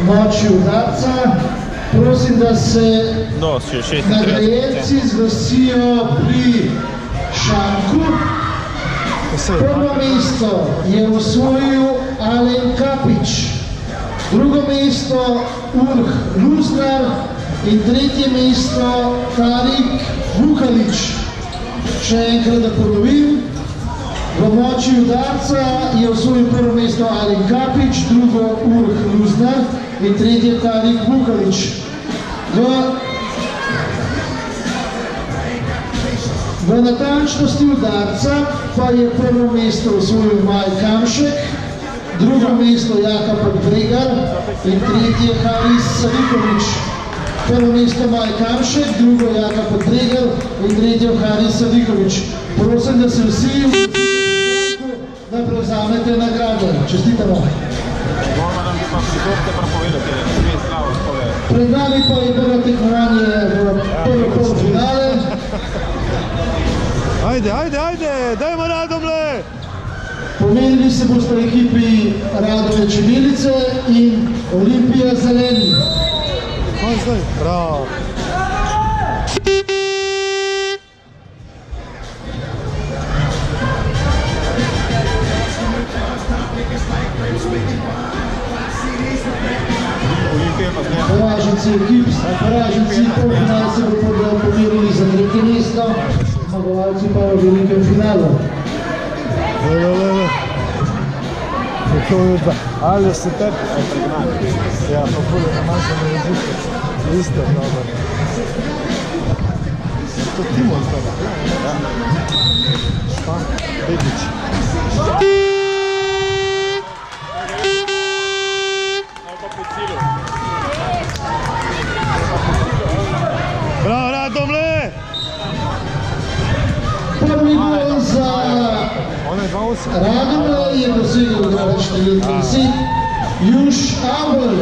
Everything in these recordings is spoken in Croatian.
moči udarca. Prosim, da se nagrajenci zglasijo pri šanku. Prvo mesto je osvojil Alen Kapič, drugo mesto Urh Luznar in tretje mesto Tarik Vukalič. Še enkrat da ponovim, v moči udarca je osvojil prvo mesto Alen Kapič, drugo Urh Luznar in tretje Tarik Vukalič. V natančnosti udarca pa je prvo mesto osvojil Maj Kamšek, drugo mesto Jaka Podbregar in tretje Haris Savikovič. Prvo mesto Maj Kamšek, drugo Jaka Podbregar in tretje Haris Savikovič. Prosim, da se vsi da prevzamete nagrade. Čestitamo. Pred nami pa je prvo tekmovanje v prvo polfinale. Ajde, dajmo Radomlje! Pomenili se boste ekipi Radove Čebelice in Olimpija Zeleni. Bravo! Poraženci ekip, poraženci polfinale se bodo pomerili za tretje mesto, zmagovalci pa v velikem finalu. Ali se tebi? Ja, pa bolje namažemo jezice. Isto, dobro. To Timon tega? Ja. Šta? Begić. Bravo, Radomlje! Prvi gol za Radomlje je dosegel igralec številka 10, Juš Abel.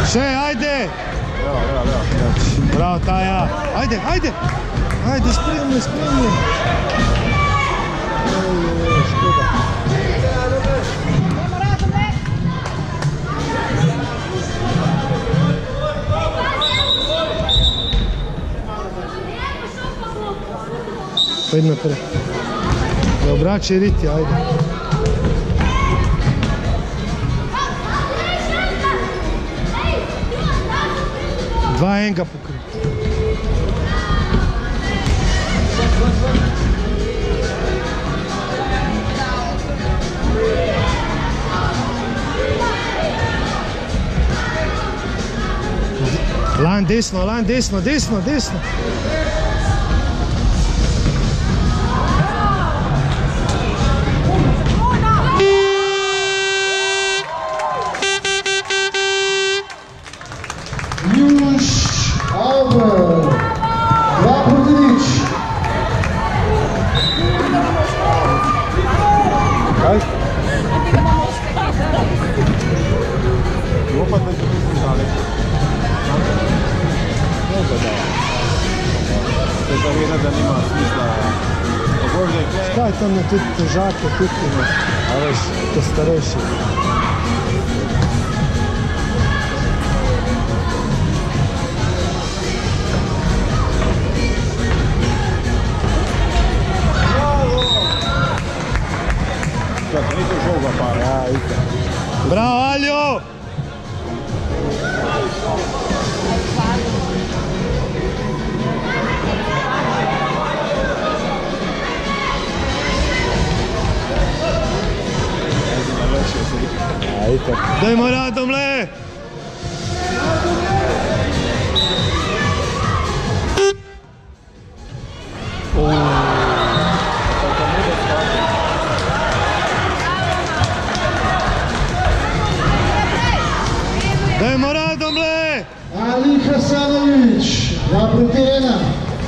Še, ajde! Bravo, Taja! Ajde, spremni! Škoda. Pojdi naprej. Ne obrači riti, ajde. Dva enga pokri. Lan desno. Kaj tam je tudi težake, tukaj, a veš, to starejši. Bravo, Aljo! Dajmo Radomlje!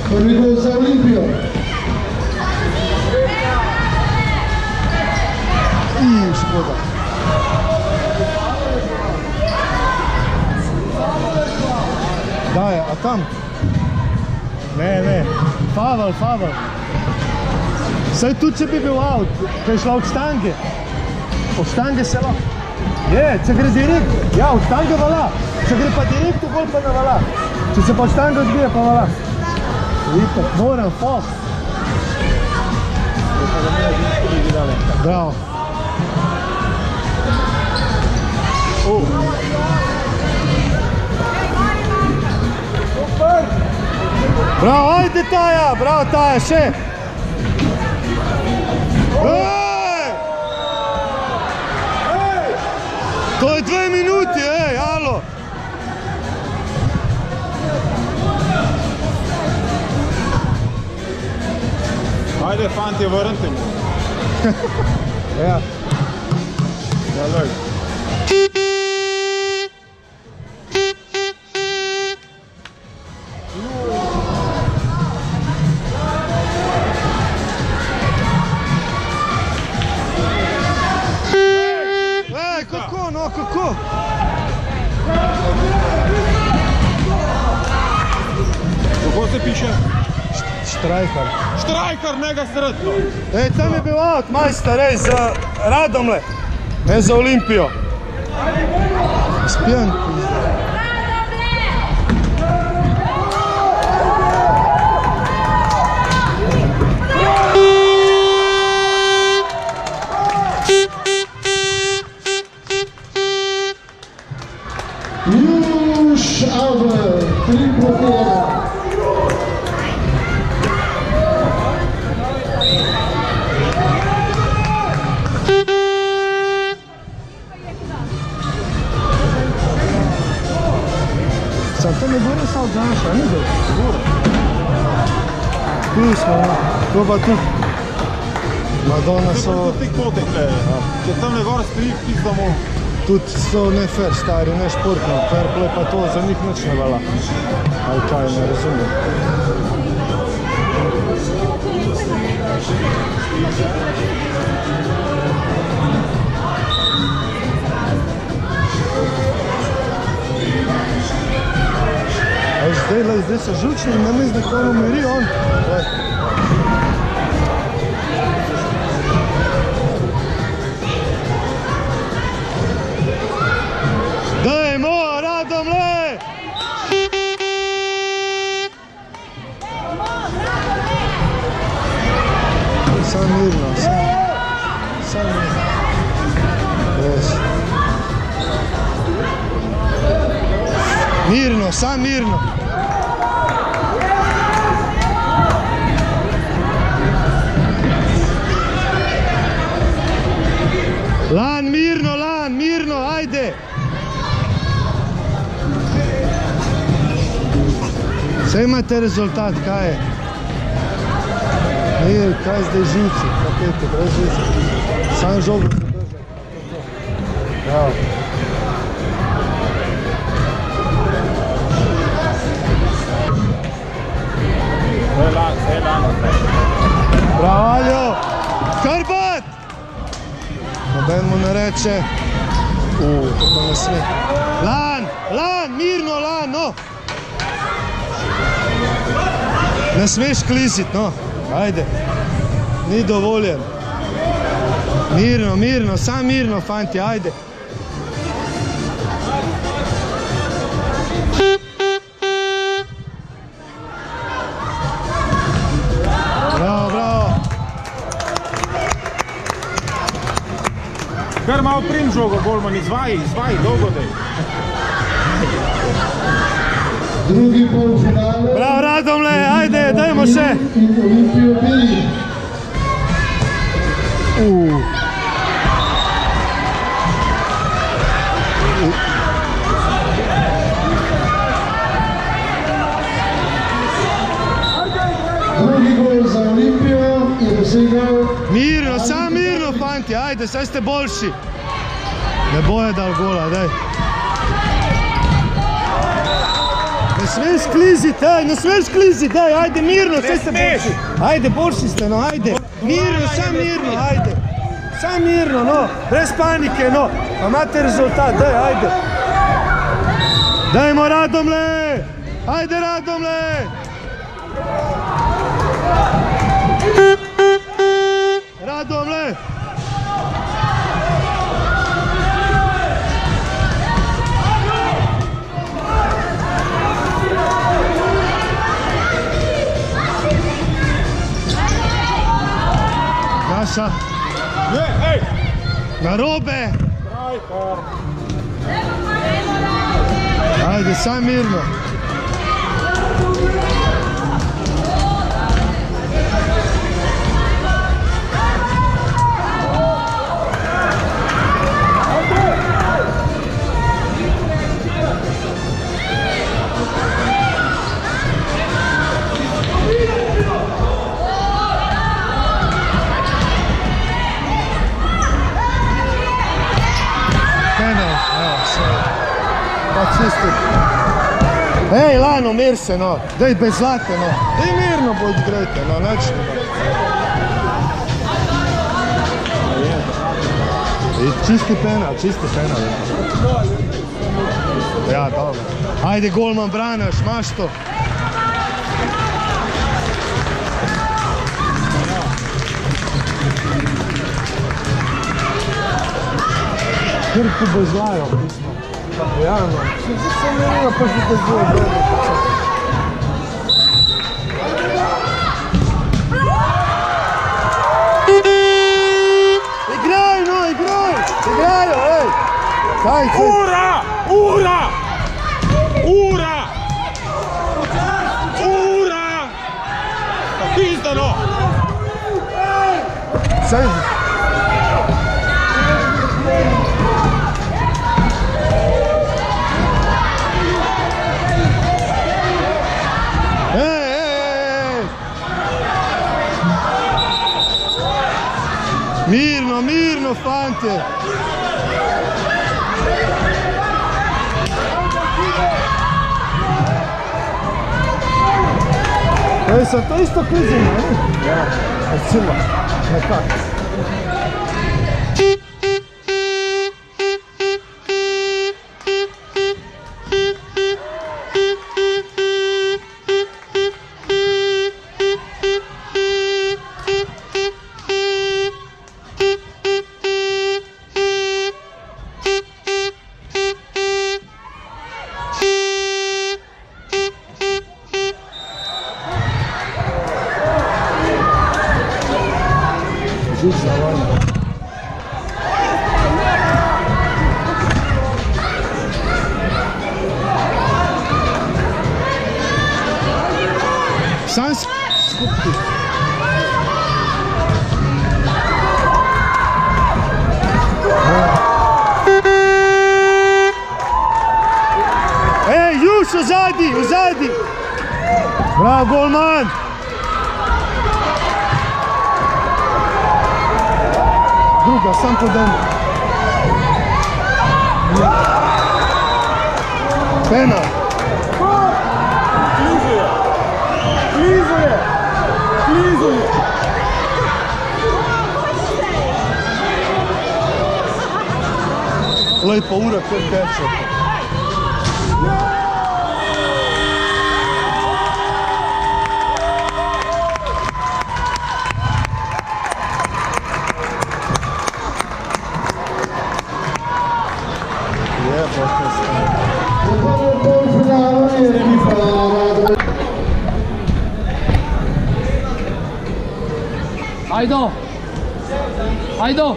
Prvi gol za Olimpijo. I škoda. Daj, a tam? Ne, faul. Saj tudi če bi bil out, ko je šla od štange. Od štange se lahko. Če gre direkt, ja, od štange vala. Če gre pa direkt, gol pa ne vala. Če se pa od štange odbije, pa vala. Vidite, moram, fos. Bravo. Bravo, ajde Taja, bravo Taja, še. To je 2 minuti, alo. Ajde, fanti, vrnite mu. Ja. Dalej. Kako? Kako se piše? Štrajkar. Štrajkar, mega sretno. Tam je bil out, majster, za Radomlje, ne za Olimpijo. Spijan. Juš Alber, 3-1. Sam to ne gore sa odzaša, ne dobro? Tu smo, to pa tu. Madonna so... Tu tik potek, če tam ne gor stoji, pizdamo. Tudi so ne fair stari, ne športno, fair play pa to za njih nič ne vala. Ali kaj, ne razumem. Zdaj so žučni in namesto da kaj umiri on. Dajmo, Radomlje! Sam mirno, sam mirno. Res. Mirno, sam mirno. Lan, mirno, ajde! Saj imate rezultat, kaj je? Mir, kaj zdaj živci, pakete, brez živci. Sam žogo se drža. Bravo. Bravo, Aljo! Karbat! Noben mu ne reče. Kako ne sme. Lan, mirno, Lan, no! Ne smeš klisit, no, ajde, ni dovoljen. Mirno, sam mirno, fanti, ajde. Bravo. Kar malo prim žogo, Golman, izvaji, dolgo dej. Drugi polfinale. Bravo, Radomlje, ajde, dajmo še. In Olimpijo Beli. Drugi gol za Olimpijo je dosegel... Mirno, sam mirno, fanti, ajde, saj ste boljši. Ne boje dal gola, daj. Ne smeš klizit, ne smeš klizit, daj, ajde mirno, sve ste boljši. Ajde, boljši ste, no, ajde. Mirno, sam mirno, ajde. Sam mirno, no, bez panike, no. Pa imate rezultat, daj, ajde. Dajmo Radomle! Ajde Radomle! Radomle! Naša! Na robe! Ajde, sam mirno! Ej, Lano, mir se, no. Daj bez zlate, no. Daj mirno budi grejte, no, način. I čisti penal. Ja, dobro. Ajde, golman branaš, maš to. Krku bez zlajo, pismo. Javno. Sam nema pa što te zvoje dobro. Igraj, no, igraj! Igraj, ej! Kaj se? Ura! Ura! Ura! Ura! Pistano! Sajdi! Mirno, mirno, fante! Ej, sam to isto klizim, ne? Ja, recimo, nekako. Sam skupiti. Ej, Juš, uzadi! Bravo, golman! Druga, sam po denu. Penal. Klizuje! Lepo ura, kod teče. Ajdo! Ajdo!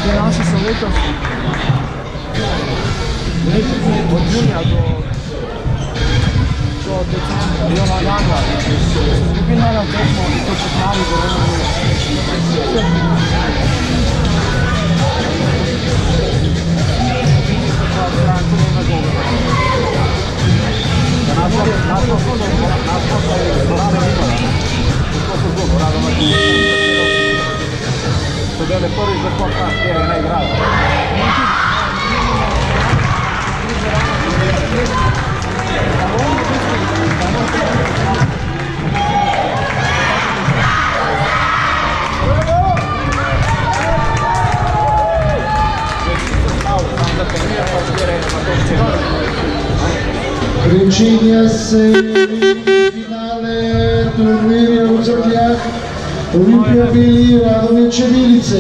Te naše so letos od junija do decembra, januarja. Skupina na tekmo, to se pravi do Pričinja se finale turnirja u Crkljah, Olimpija Bili, Radomir Čedilice.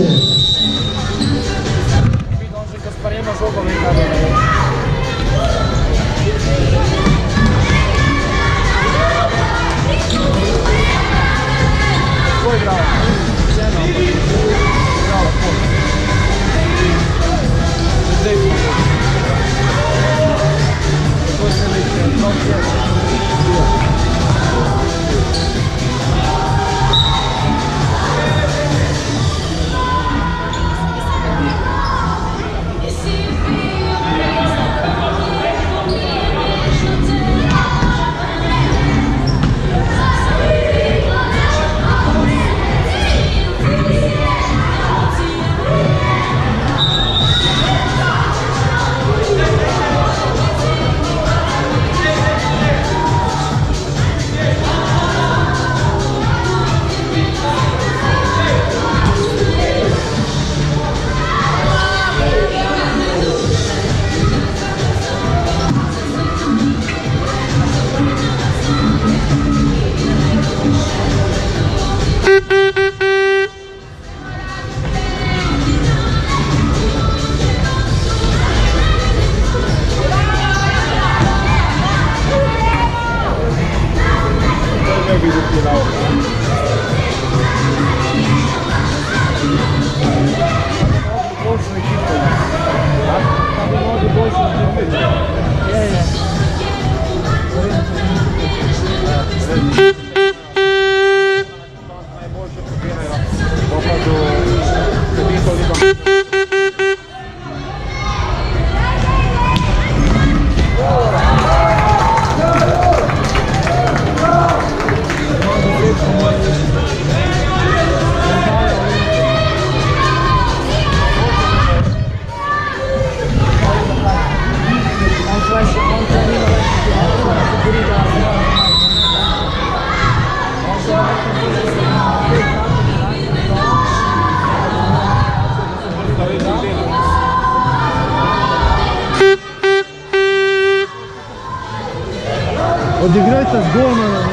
Odigrajte z golmanom.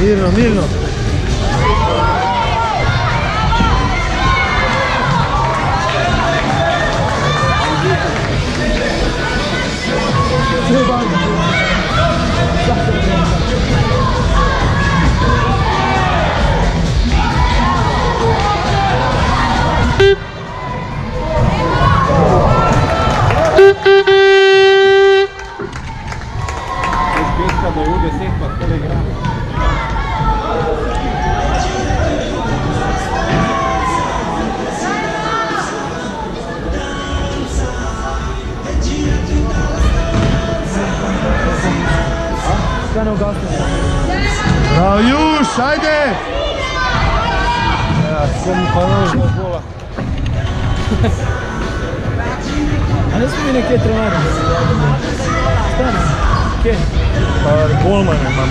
Mirno, mirno. Bravo Juš, ajde! Ja, sam panožno gola. A ne smije neke trenari? Stani. Kje? Pa golmane imam.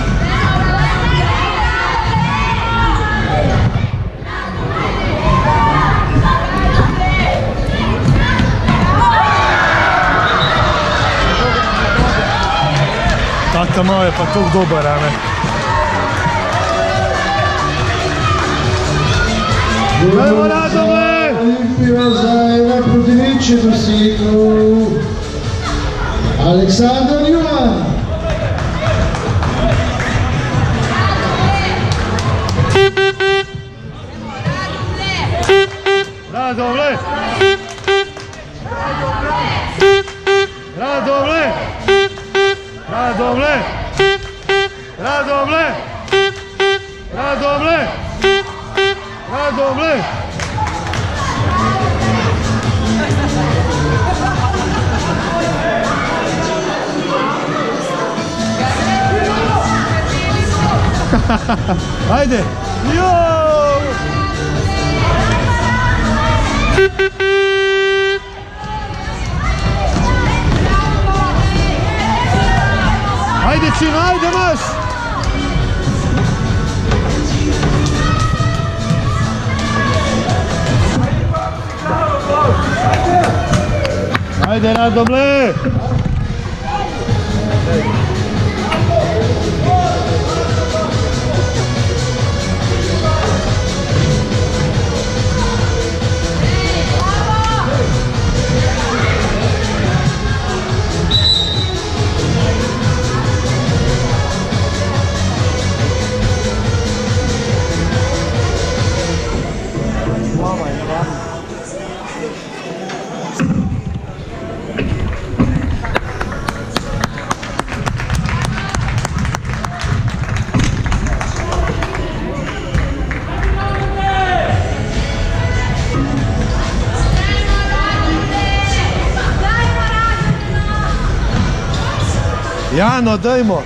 Tata malo je pa tog dobar, a ne? Ajmo Radove! Olimpija zajedno proti Niče dosegnu Aleksandar Juvan. Radovle! Radovle! Radovle! Radovle! Radovle! Radovle! Ajde! Jo! Ajde, Cino, ajde, maš! Ajde, Radomle! Jano, dajmo!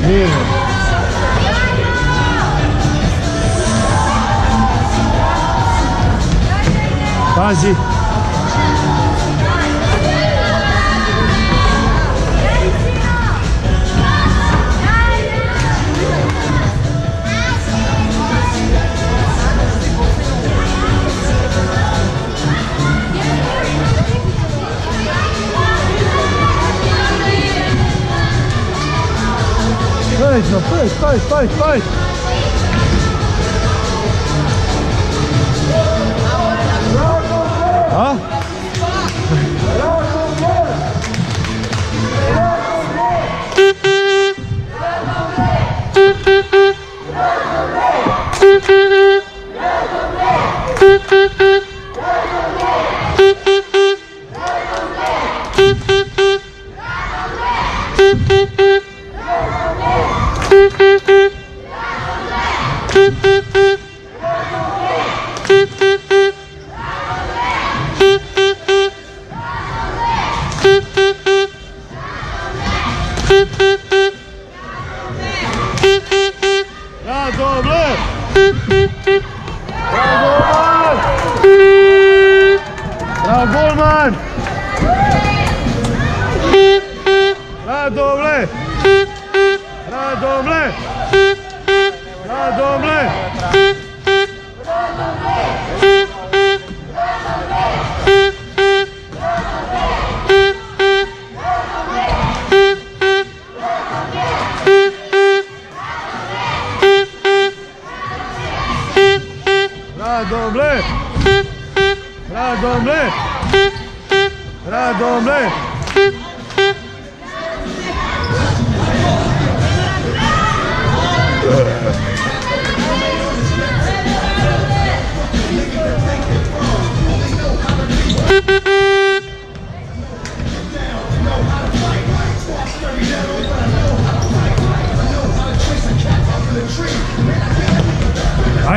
Mirno. Pazi. Pojď. A? Radomle!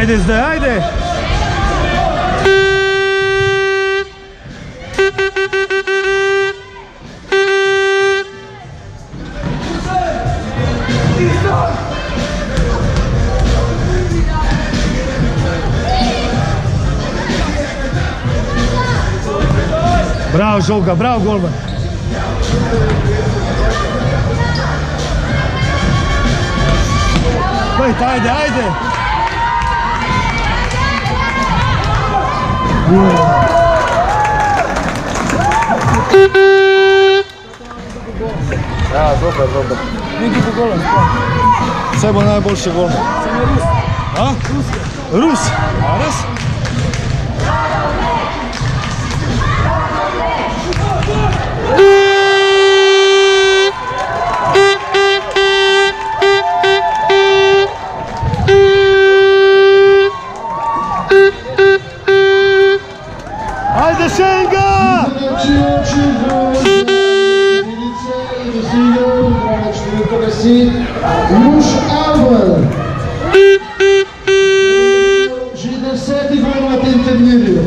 Ajde zdaj, ajde! Bravo Žolga, bravo golman! Ajde, ajde! Ja, dobar. Neki po golom, Sve bo najboljši golman. Sam je Rus. A? Rus? A res? Ajde Šenga! Już Albert. Že 10. gol na tem turnirju.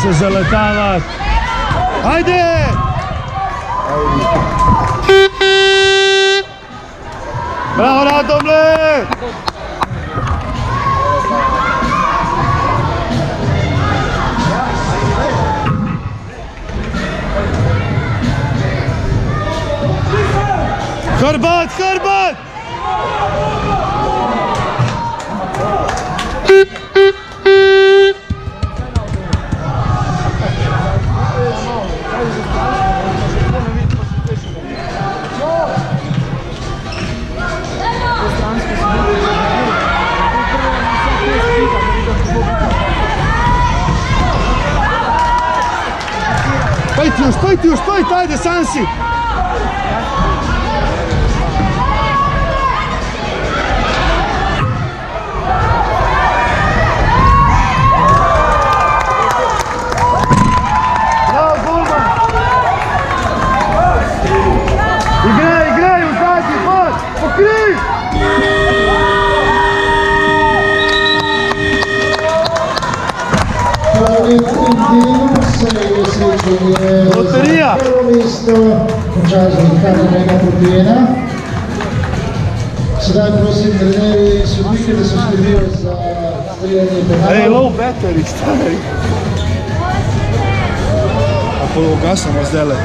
se zaletavati. Ajde! Bravo, Radomle! Hrbat, Hrbat! Stoj ti još, ajde, sam si! Bravo, golman! Igraj, u zadnji, pas! Pokri! Loterija! Prvo mesto končal z Ricardo Propijena. Sedaj prosim trenerji in sodnike, da se skrbijo za streljanje penala. Ej, low battery, stari! A pol ugasamo zdaj le?